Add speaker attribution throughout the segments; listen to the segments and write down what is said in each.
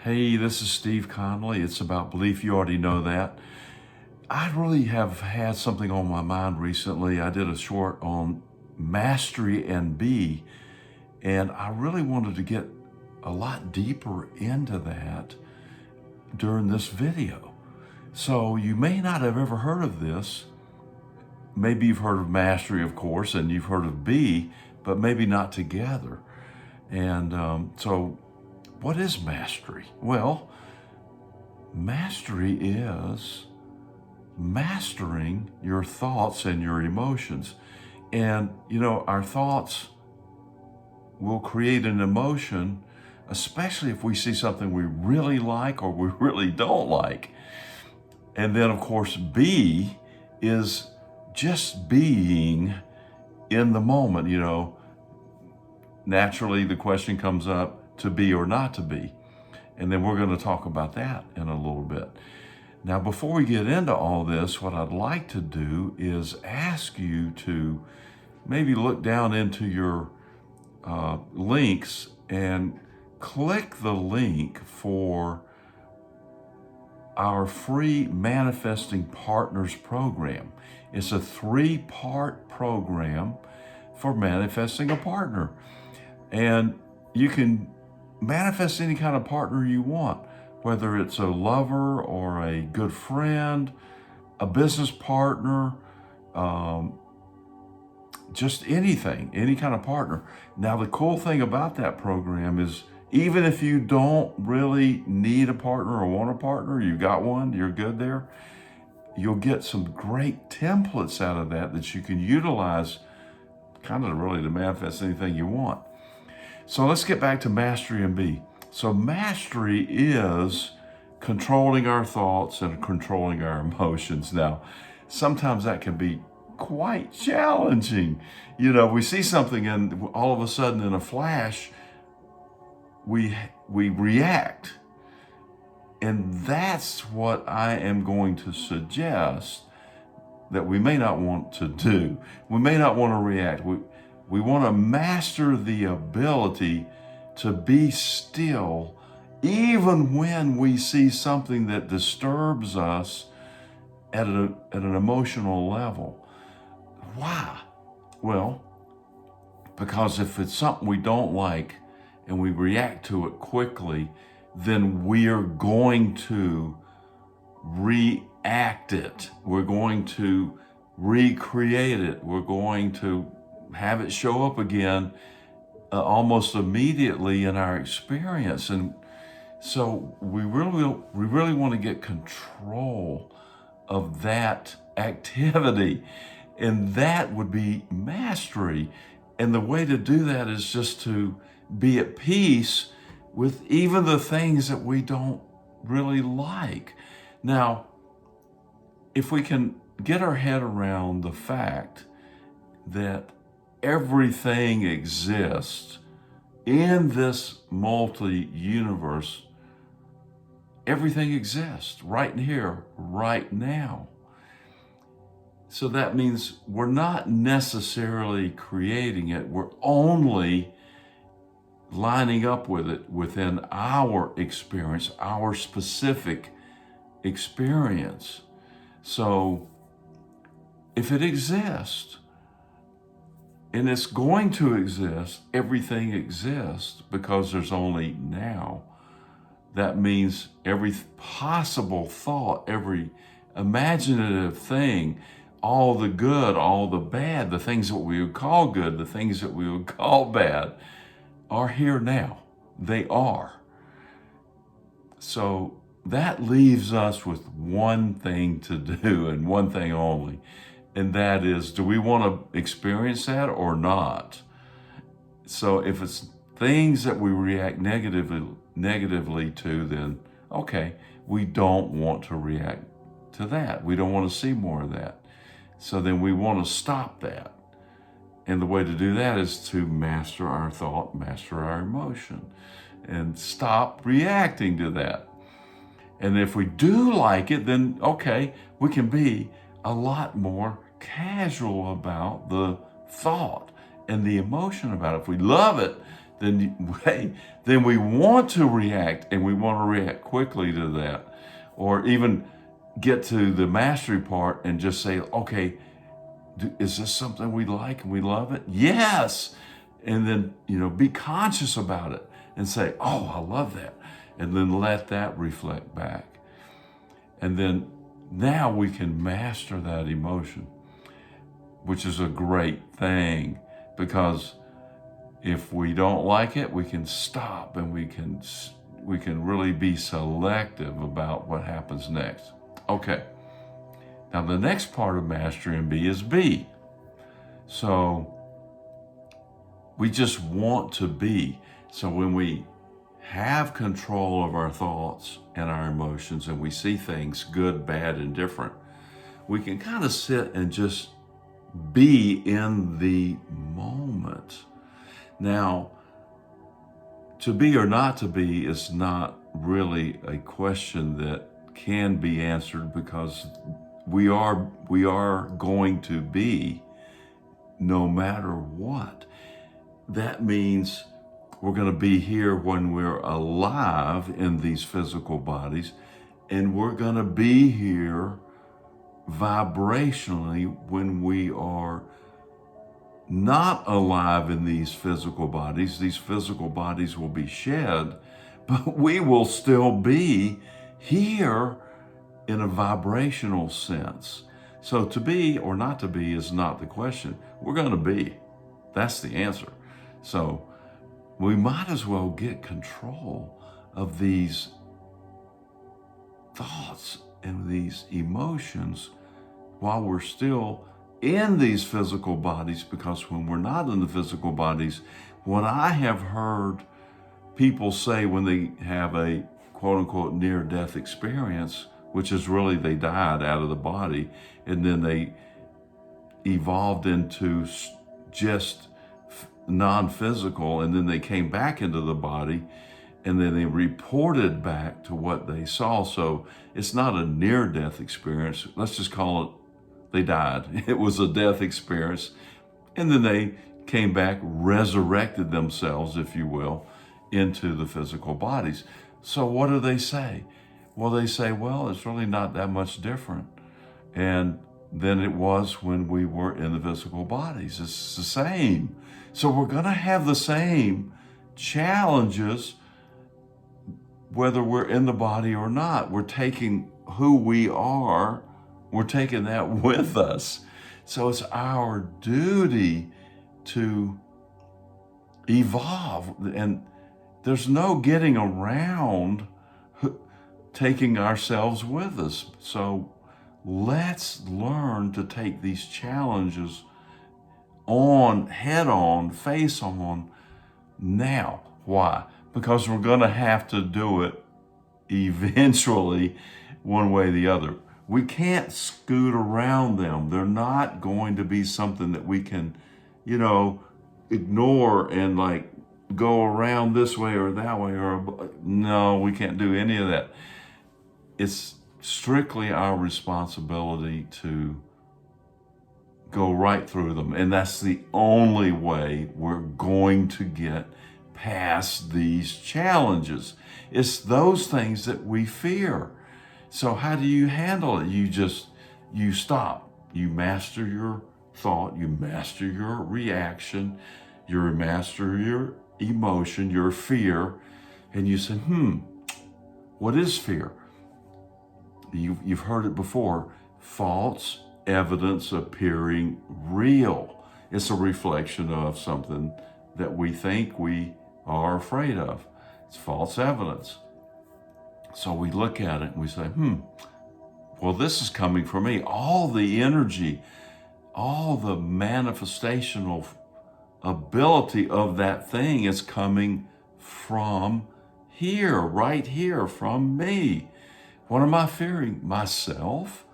Speaker 1: Hey, this is Steve Conley. It's about belief. You already know that. I really have had something on my mind recently. I did a short on mastery and be, and I really wanted to get a lot deeper into that during this video. So you may not have ever heard of this. Maybe you've heard of mastery, of course, and you've heard of be, but maybe not together. So what is mastery? Well, mastery is mastering your thoughts and your emotions. And, our thoughts will create an emotion, especially if we see something we really like or we really don't like. And then, of course, be is just being in the moment. Naturally, the question comes up, to be or not to be. And then we're going to talk about that in a little bit. Now, before we get into all this, what I'd like to do is ask you to maybe look down into your links and click the link for our free Manifesting Partners program. It's a 3-part program for manifesting a partner. And you can manifest any kind of partner you want, whether it's a lover or a good friend, a business partner, just anything, any kind of partner. Now, the cool thing about that program is even if you don't really need a partner or want a partner, you got one, you're good there, you'll get some great templates out of that you can utilize kind of really to manifest anything you want. So let's get back to mastery and be. So mastery is controlling our thoughts and controlling our emotions. Now, sometimes that can be quite challenging. We see something and all of a sudden in a flash, we react. And that's what I am going to suggest that we may not want to do. We may not want to react. We want to master the ability to be still, even when we see something that disturbs us at an emotional level. Why? Well, because if it's something we don't like and we react to it quickly, then we are going to react it. We're going to recreate it. We're going to have it show up again almost immediately in our experience. And so we really want to get control of that activity. And that would be mastery. And the way to do that is just to be at peace with even the things that we don't really like. Now, if we can get our head around the fact that everything exists in this multi-universe, everything exists right here, right now. So that means we're not necessarily creating it, we're only lining up with it within our experience, our specific experience. So if it exists, and it's going to exist, everything exists because there's only now. That means every possible thought, every imaginative thing, all the good, all the bad, the things that we would call good, the things that we would call bad, are here now. They are. So that leaves us with one thing to do and one thing only. And that is, do we want to experience that or not? So if it's things that we react negatively to, then okay, we don't want to react to that. We don't want to see more of that. So then we want to stop that. And the way to do that is to master our thought, master our emotion, and stop reacting to that. And if we do like it, then okay, we can be a lot more casual about the thought and the emotion about it. If we love it, hey, then we want to react, and we want to react quickly to that, or even get to the mastery part and just say, okay, is this something we like and we love it? Yes. And then, be conscious about it and say, oh, I love that. And then let that reflect back. And then now we can master that emotion, which is a great thing, because if we don't like it, we can stop, and we can really be selective about what happens next. Okay. Now the next part of mastering B is B. So we just want to be. So when we have control of our thoughts and our emotions, and we see things good, bad, and different, we can kind of sit and just be in the moment. Now, to be or not to be is not really a question that can be answered, because we are going to be no matter what. That means we're going to be here when we're alive in these physical bodies, and we're going to be here vibrationally when we are not alive in these physical bodies. These physical bodies will be shed, but we will still be here in a vibrational sense. So to be or not to be is not the question. We're going to be. That's the answer. So we might as well get control of these thoughts and these emotions while we're still in these physical bodies, because when we're not in the physical bodies, what I have heard people say when they have a quote-unquote near-death experience, which is really they died out of the body and then they evolved into just non-physical, and then they came back into the body, and then they reported back to what they saw. So it's not a near-death experience. Let's just call it they died. It was a death experience. And then they came back, resurrected themselves, if you will, into the physical bodies. So what do they say? Well, they say, well, it's really not that much different than it was when we were in the physical bodies. It's the same. So we're going to have the same challenges whether we're in the body or not. We're taking who we are, we're taking that with us. So it's our duty to evolve, and there's no getting around taking ourselves with us. So let's learn to take these challenges on, head on, face on now. Why? Because we're going to have to do it eventually, one way or the other. We can't scoot around them. They're not going to be something that we can, ignore and like go around this way or that way, or no, we can't do any of that. It's strictly our responsibility to go right through them. And that's the only way we're going to get past these challenges. It's those things that we fear. So how do you handle it? You stop. You master your thought. You master your reaction. You master your emotion, your fear. And you say, what is fear? You've heard it before. False evidence appearing real. It's a reflection of something that we think we are afraid of. It's false evidence. So we look at it and we say, well, this is coming from me. All the energy, all the manifestational ability of that thing is coming from here, right here, from me. What am I fearing? Myself?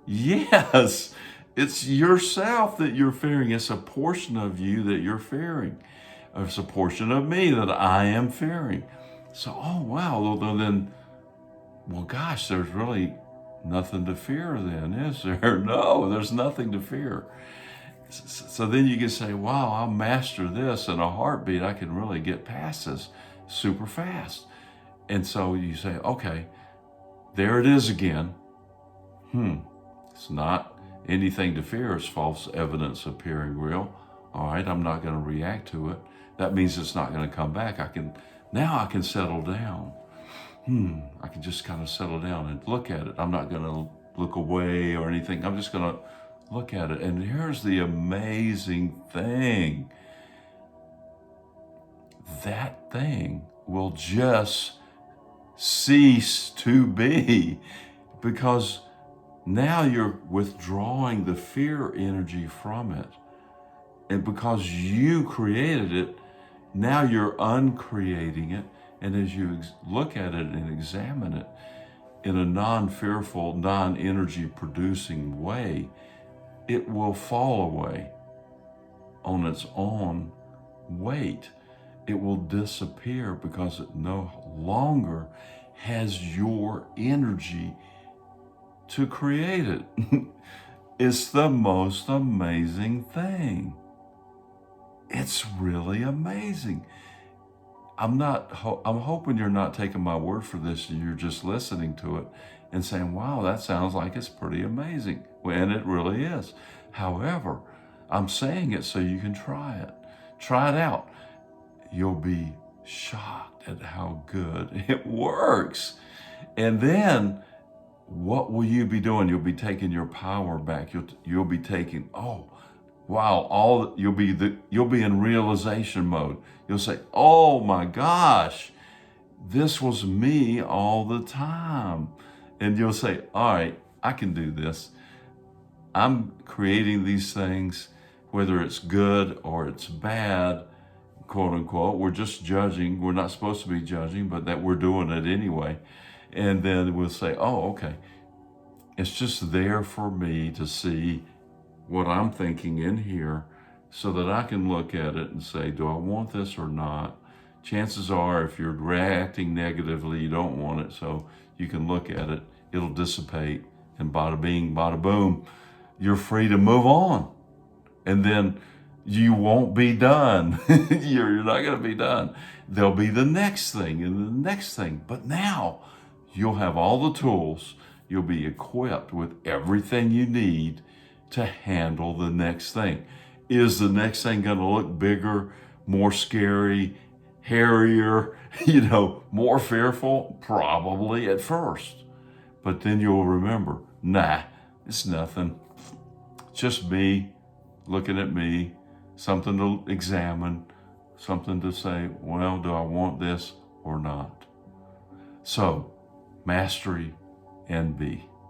Speaker 1: Yes, it's yourself that you're fearing. It's a portion of you that you're fearing. It's a portion of me that I am fearing. So, oh, wow, then, well, gosh, there's really nothing to fear then, is there? No, there's nothing to fear. So then you can say, wow, I'll master this in a heartbeat. I can really get past this super fast. And so you say, okay, there it is again. It's not anything to fear. It's false evidence appearing real. All right, I'm not going to react to it. That means it's not going to come back. Now I can settle down. I can just kind of settle down and look at it. I'm not going to look away or anything. I'm just going to look at it. And here's the amazing thing. That thing will just cease to be, because now you're withdrawing the fear energy from it. And because you created it, now you're uncreating it. And as you look at it and examine it in a non-fearful, non-energy producing way, it will fall away on its own weight. It will disappear because it no longer has your energy to create it. It's the most amazing thing. It's really amazing. I'm hoping you're not taking my word for this and you're just listening to it and saying, wow, that sounds like it's pretty amazing. And it really is. However, I'm saying it so you can try it. Try it out. You'll be shocked at how good it works. And then what will you be doing? You'll be taking your power back. You'll be taking, oh, wow, you'll be in realization mode. You'll say, oh my gosh, this was me all the time. And you'll say, all right, I can do this. I'm creating these things, whether it's good or it's bad, quote unquote. We're just judging. We're not supposed to be judging, but that we're doing it anyway. And then we'll say, oh, okay, it's just there for me to see what I'm thinking in here so that I can look at it and say, do I want this or not? Chances are, if you're reacting negatively, you don't want it. So you can look at it, it'll dissipate, and bada bing, bada boom, you're free to move on. And then you won't be done. You're not going to be done. There'll be the next thing and the next thing. But now you'll have all the tools. You'll be equipped with everything you need to handle the next thing. Is the next thing going to look bigger, more scary, hairier, more fearful? Probably at first. But then you'll remember, nah, it's nothing. Just me, looking at me, something to examine, something to say, well, do I want this or not? So, mastery and be.